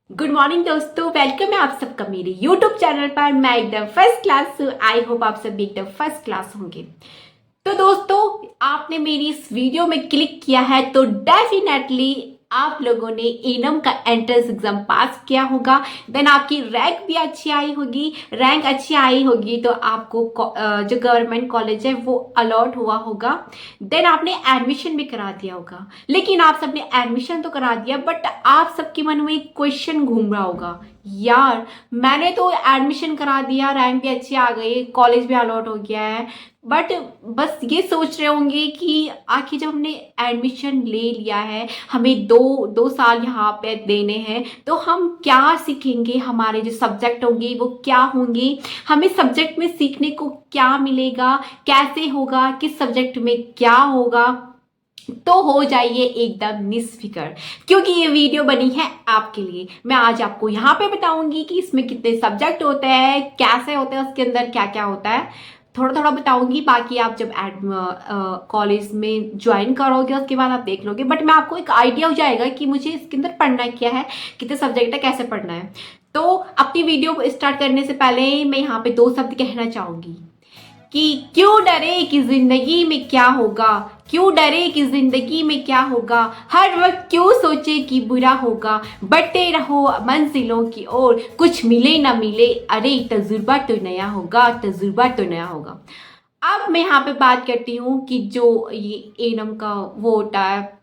Good morning दोस्तों, welcome है आप सबका मेरे यूट्यूब चैनल पर। मैं एकदम फर्स्ट क्लास हूँ। आई होप आप सब एकदम फर्स्ट क्लास होंगे। तो दोस्तों, आपने मेरी इस वीडियो में क्लिक किया है तो डेफिनेटली आप लोगों ने एनम का एंट्रेंस एग्जाम पास किया होगा। देन आपकी रैंक भी अच्छी आई होगी। रैंक अच्छी आई होगी तो आपको जो गवर्नमेंट कॉलेज है वो अलॉट हुआ होगा। देन आपने एडमिशन भी करा दिया होगा। लेकिन आप सबने एडमिशन तो करा दिया, बट आप सबके मन में एक क्वेश्चन घूम रहा होगा, यार मैंने तो एडमिशन करा दिया, रैंक भी अच्छी आ गई, कॉलेज भी अलॉट हो गया है, बट बस ये सोच रहे होंगे कि आखिर जब हमने एडमिशन ले लिया है, हमें दो दो साल यहाँ पे देने हैं, तो हम क्या सीखेंगे, हमारे जो सब्जेक्ट होंगे वो क्या होंगे, हमें सब्जेक्ट में सीखने को क्या मिलेगा, कैसे होगा, किस सब्जेक्ट में क्या होगा। तो हो जाइए एकदम निस्फिकर, क्योंकि ये वीडियो बनी है आपके लिए। मैं आज आपको यहाँ पे बताऊंगी कि इसमें कितने सब्जेक्ट होते हैं, कैसे होते हैं, उसके अंदर क्या क्या होता है, थोड़ा थोड़ा बताऊंगी। बाकी आप जब कॉलेज में ज्वाइन करोगे उसके बाद आप देख लोगे, बट मैं आपको एक आइडिया हो जाएगा कि मुझे इसके अंदर पढ़ना क्या है, कितने सब्जेक्ट है, कैसे पढ़ना है। तो अपनी वीडियो को स्टार्ट करने से पहले मैं यहाँ पे दो शब्द कहना चाहूंगी कि क्यों डरे कि जिंदगी में क्या होगा, क्यों डरे कि जिंदगी में क्या होगा, हर वक्त क्यों सोचे कि बुरा होगा, बढ़ते रहो मंजिलों की ओर, कुछ मिले ना मिले, अरे तजुर्बा तो नया होगा, तजुर्बा तो नया होगा। अब मैं यहाँ पे बात करती हूँ कि जो ये एनम का वो होता है,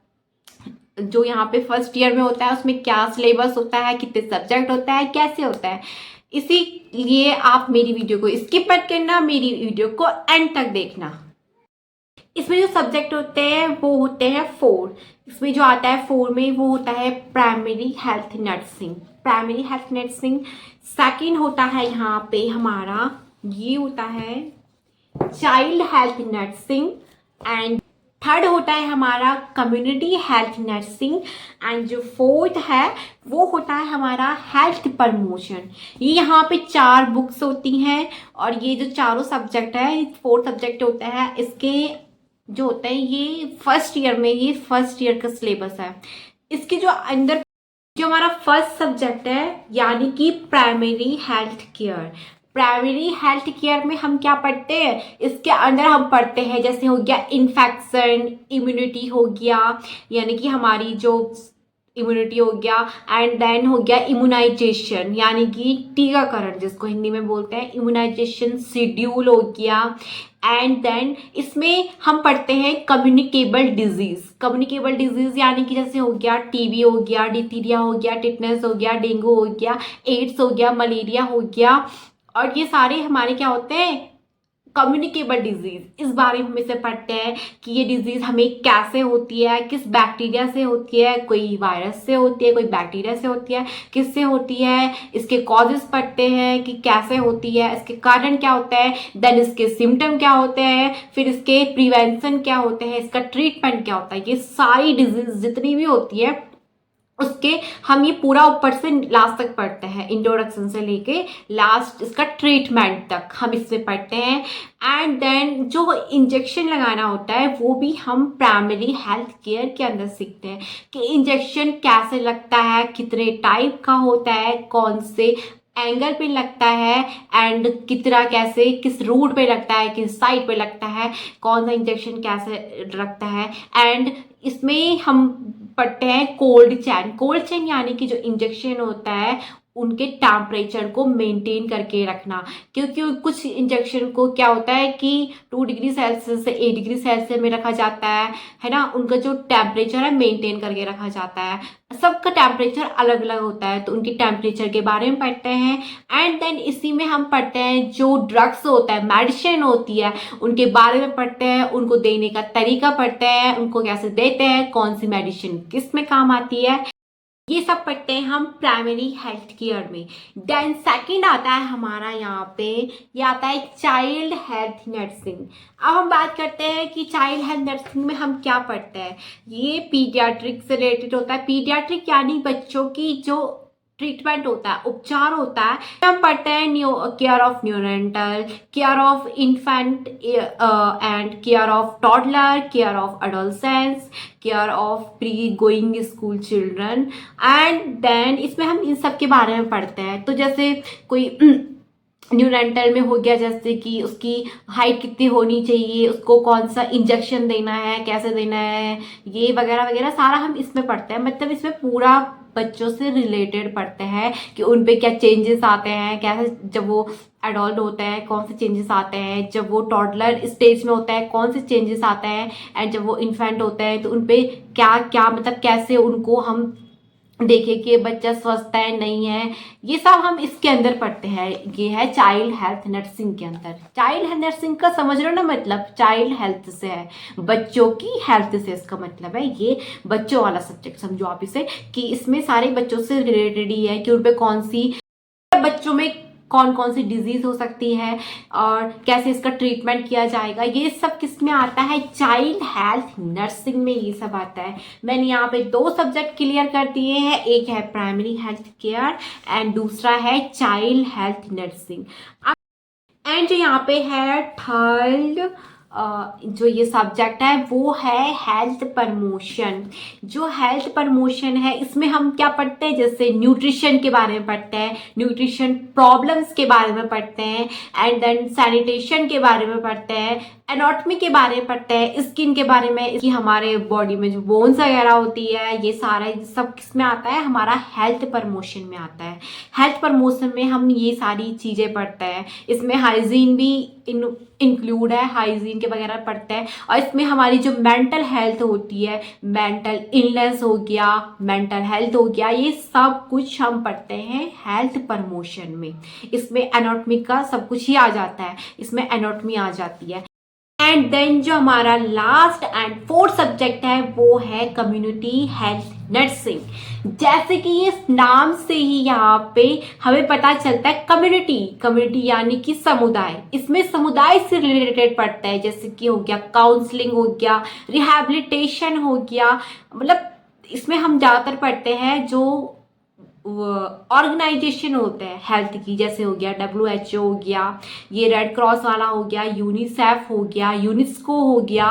जो यहाँ पे फर्स्ट ईयर में होता है, उसमें क्या सिलेबस होता है, कितने सब्जेक्ट होता है, कैसे होता है। इसीलिए आप मेरी वीडियो को स्किप मत करना, मेरी वीडियो को एंड तक देखना। इसमें जो सब्जेक्ट होते हैं वो होते हैं 4। इसमें जो आता है 4 में वो होता है primary health nursing. Primary health nursing second होता है यहाँ पे हमारा, ये होता है child health nursing. And third होता है हमारा कम्युनिटी हेल्थ नर्सिंग। एंड जो फोर्थ है वो होता है हमारा हेल्थ प्रमोशन। ये यहाँ पे 4 बुक्स होती हैं, और ये जो चारों सब्जेक्ट है, 4 सब्जेक्ट होता है इसके, जो होता है ये फर्स्ट ईयर में, ये फर्स्ट ईयर का सिलेबस है। इसके जो अंदर जो हमारा फर्स्ट सब्जेक्ट है यानी कि primary health care. Primary health care में हम क्या पढ़ते हैं, इसके अंदर हम पढ़ते हैं जैसे हो गया इन्फेक्शन, इम्यूनिटी हो गया, यानी कि हमारी जो इम्यूनिटी हो गया, एंड देन हो गया इम्यूनाइजेशन यानी कि टीकाकरण, जिसको हिंदी में बोलते हैं इम्यूनाइजेशन शेड्यूल हो गया। एंड देन इसमें हम पढ़ते हैं कम्युनिकेबल डिजीज। कम्युनिकेबल डिजीज यानी कि जैसे हो गया टीबी हो गया, डिथीरिया हो गया, टिटनेस हो गया, डेंगू हो गया, एड्स हो गया, मलेरिया हो गया। और ये सारे हमारे क्या होते हैं, कम्युनिकेबल डिजीज। इस बारे में हम इसे पढ़ते हैं कि ये डिजीज हमें कैसे होती है, किस बैक्टीरिया से होती है, कोई वायरस से होती है, कोई बैक्टीरिया से होती है, किससे होती है, इसके कॉजेस पढ़ते हैं कि कैसे होती है, इसके कारण क्या होता है, देन इसके सिम्टम क्या होते हैं, फिर इसके प्रिवेंशन क्या होते हैं, इसका ट्रीटमेंट क्या होता है। ये सारी डिजीज जितनी भी होती है उसके हम ये पूरा ऊपर से लास्ट तक पढ़ते हैं, इंट्रोडक्शन से लेके लास्ट इसका ट्रीटमेंट तक हम इसमें पढ़ते हैं। एंड देन जो इंजेक्शन लगाना होता है वो भी हम प्राइमरी हेल्थ केयर के अंदर सीखते हैं कि इंजेक्शन कैसे लगता है, कितने टाइप का होता है, कौन से एंगल पे लगता है, एंड कितना कैसे किस रूट पे लगता है, किस साइड पे लगता है, कौन सा इंजेक्शन कैसे लगता है। एंड इसमें हम पढ़ते हैं कोल्ड चैन। कोल्ड चैन यानी कि जो इंजेक्शन होता है उनके टेम्परेचर को मेंटेन करके रखना, क्योंकि कुछ इंजेक्शन को क्या होता है कि 2 डिग्री सेल्सियस से 8 डिग्री सेल्सियस में रखा जाता है ना, उनका जो टेम्परेचर है मेंटेन करके रखा जाता है। सबका टेम्परेचर अलग अलग होता है, तो उनके टेम्परेचर के बारे में पढ़ते हैं। एंड देन इसी में हम पढ़ते हैं जो ड्रग्स होता है, मेडिसिन होती है, उनके बारे में पढ़ते हैं, उनको देने का तरीका पढ़ते हैं, उनको कैसे देते हैं, कौन सी मेडिसिन किस में काम आती है, ये सब पढ़ते हैं हम प्राइमरी हेल्थ केयर में। देन सेकंड आता है हमारा यहाँ पे, ये आता है चाइल्ड हेल्थ नर्सिंग। अब हम बात करते हैं कि चाइल्ड हेल्थ नर्सिंग में हम क्या पढ़ते हैं। ये पीडियाट्रिक से रिलेटेड होता है। पीडियाट्रिक यानी बच्चों की जो ट्रीटमेंट होता है, उपचार होता है। हम पढ़ते हैं care of neonatal, care of infant and care of toddler, care of adolescence, care of pre going school children and then इसमें हम इन सब के बारे में पढ़ते हैं। तो जैसे कोई न्यूनेंटल में हो गया, जैसे कि उसकी हाइट कितनी होनी चाहिए, उसको कौन सा इंजेक्शन देना है, कैसे देना है, ये वगैरह वगैरह सारा हम इसमें पढ़ते हैं। मतलब इसमें पूरा बच्चों से रिलेटेड पढ़ते हैं कि उन पे क्या चेंजेस आते हैं, कैसे जब वो एडल्ट होते हैं कौन से चेंजेस आते हैं, जब वो टॉडलर स्टेज में होता है कौन से चेंजेस आते हैं, एंड जब वो इन्फेंट होते हैं तो उन पे क्या क्या मतलब कैसे उनको हम देखें कि बच्चा स्वस्थ है नहीं है, ये सब हम इसके अंदर पढ़ते हैं। ये है चाइल्ड हेल्थ नर्सिंग के अंदर। चाइल्ड हेल्थ नर्सिंग का समझ रहे हो ना, मतलब चाइल्ड हेल्थ से है, बच्चों की हेल्थ से इसका मतलब है, ये बच्चों वाला सब्जेक्ट समझो आप इसे, कि इसमें सारे बच्चों से रिलेटेड ही है कि उन पे कौन सी बच्चों में कौन कौन सी डिजीज हो सकती है और कैसे इसका ट्रीटमेंट किया जाएगा, ये सब किस में आता है, चाइल्ड हेल्थ नर्सिंग में ये सब आता है। मैंने यहाँ पे 2 सब्जेक्ट क्लियर कर दिए हैं, एक है प्राइमरी हेल्थ केयर एंड दूसरा है चाइल्ड हेल्थ नर्सिंग। एंड जो यहाँ पे है थर्ड जो ये सब्जेक्ट है वो है हेल्थ प्रमोशन। जो हेल्थ प्रमोशन है इसमें हम क्या पढ़ते हैं, जैसे न्यूट्रिशन के बारे में पढ़ते हैं, न्यूट्रिशन प्रॉब्लम्स के बारे में पढ़ते हैं, एंड देन सैनिटेशन के बारे में पढ़ते हैं, एनाटॉमी के बारे में पढ़ते हैं, स्किन के बारे में कि हमारे बॉडी में जो बोन्स वगैरह होती है, ये सारा सब किस में आता है, हमारा हेल्थ प्रमोशन में आता है। हेल्थ प्रमोशन में हम ये सारी चीज़ें पढ़ते हैं। इसमें हाइजीन भी इंक्लूड है, हाइजीन के वगैरह पढ़ते हैं। और इसमें हमारी जो मेंटल हेल्थ होती है, मेंटल इलनेस हो गया, मेंटल हेल्थ हो गया, ये सब कुछ हम पढ़ते हैं हेल्थ प्रमोशन में। इसमें एनाटॉमी का सब कुछ ही आ जाता है, इसमें एनाटॉमी आ जाती है। एंड देन जो हमारा लास्ट एंड 4th सब्जेक्ट है वो है कम्युनिटी हेल्थ नर्सिंग। जैसे कि ये नाम से ही यहाँ पे हमें पता चलता है कम्युनिटी, कम्युनिटी यानी कि समुदाय। इसमें समुदाय से रिलेटेड पढ़ता है, जैसे कि हो गया काउंसलिंग हो गया, रिहैबिलिटेशन हो गया। मतलब इसमें हम ज़्यादातर पढ़ते हैं जो ऑर्गेनाइजेशन होते हैं हेल्थ की, जैसे हो गया WHO हो गया, ये रेड क्रॉस वाला हो गया, यूनिसेफ हो गया, यूनेस्को हो गया,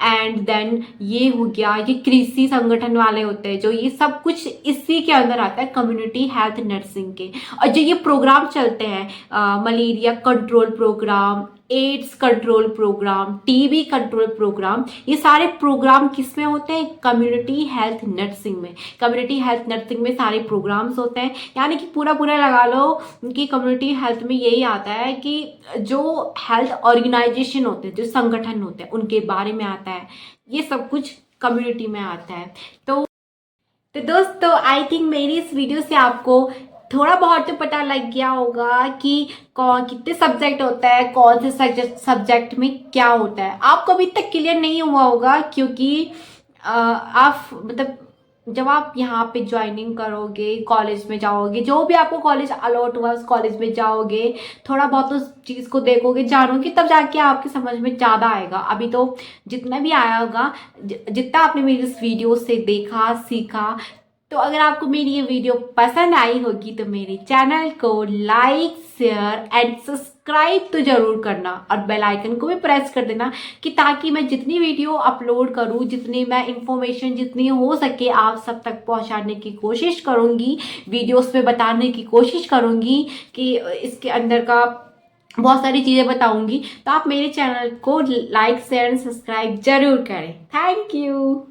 एंड देन ये हो गया, ये कृषि संगठन वाले होते हैं, जो ये सब कुछ इसी के अंदर आता है कम्युनिटी हेल्थ नर्सिंग के। और जो ये प्रोग्राम चलते हैं, malaria control program, AIDS control program, TB control program, ये सारे प्रोग्राम किस में होते हैं, कम्युनिटी हेल्थ नर्सिंग में। कम्युनिटी हेल्थ नर्सिंग में सारे प्रोग्राम्स होते हैं, यानी कि पूरा पूरा लगा लो कि कम्युनिटी हेल्थ में यही आता है कि जो हेल्थ ऑर्गेनाइजेशन होते हैं, जो संगठन होते हैं, उनके बारे में आता है, ये सब कुछ कम्युनिटी में आता है। तो दोस्तों आई थिंक मेरी इस वीडियो से आपको थोड़ा बहुत तो पता लग गया होगा कि कौन कितने सब्जेक्ट होता है, कौन से सब्जेक्ट में क्या होता है। आपको अभी तक क्लियर नहीं हुआ होगा क्योंकि आप मतलब जब आप यहाँ पे ज्वाइनिंग करोगे, कॉलेज में जाओगे, जो भी आपको कॉलेज अलॉट हुआ उस कॉलेज में जाओगे, थोड़ा बहुत उस चीज़ को देखोगे, जानोगे, तब जाके आपकी समझ में ज़्यादा आएगा। अभी तो जितना भी आया होगा, जितना आपने मेरी इस वीडियो से देखा सीखा, तो अगर आपको मेरी ये वीडियो पसंद आई होगी तो मेरे चैनल को लाइक शेयर एंड सब्सक्राइब तो जरूर करना, और बेल आइकन को भी प्रेस कर देना कि ताकि मैं जितनी वीडियो अपलोड करूं, जितनी मैं इंफॉर्मेशन जितनी हो सके आप सब तक पहुंचाने की कोशिश करूंगी, वीडियोस में बताने की कोशिश करूंगी कि इसके अंदर का बहुत सारी चीज़ें बताऊंगी। तो आप मेरे चैनल को लाइक शेयर एंड सब्सक्राइब जरूर करें। Thank you.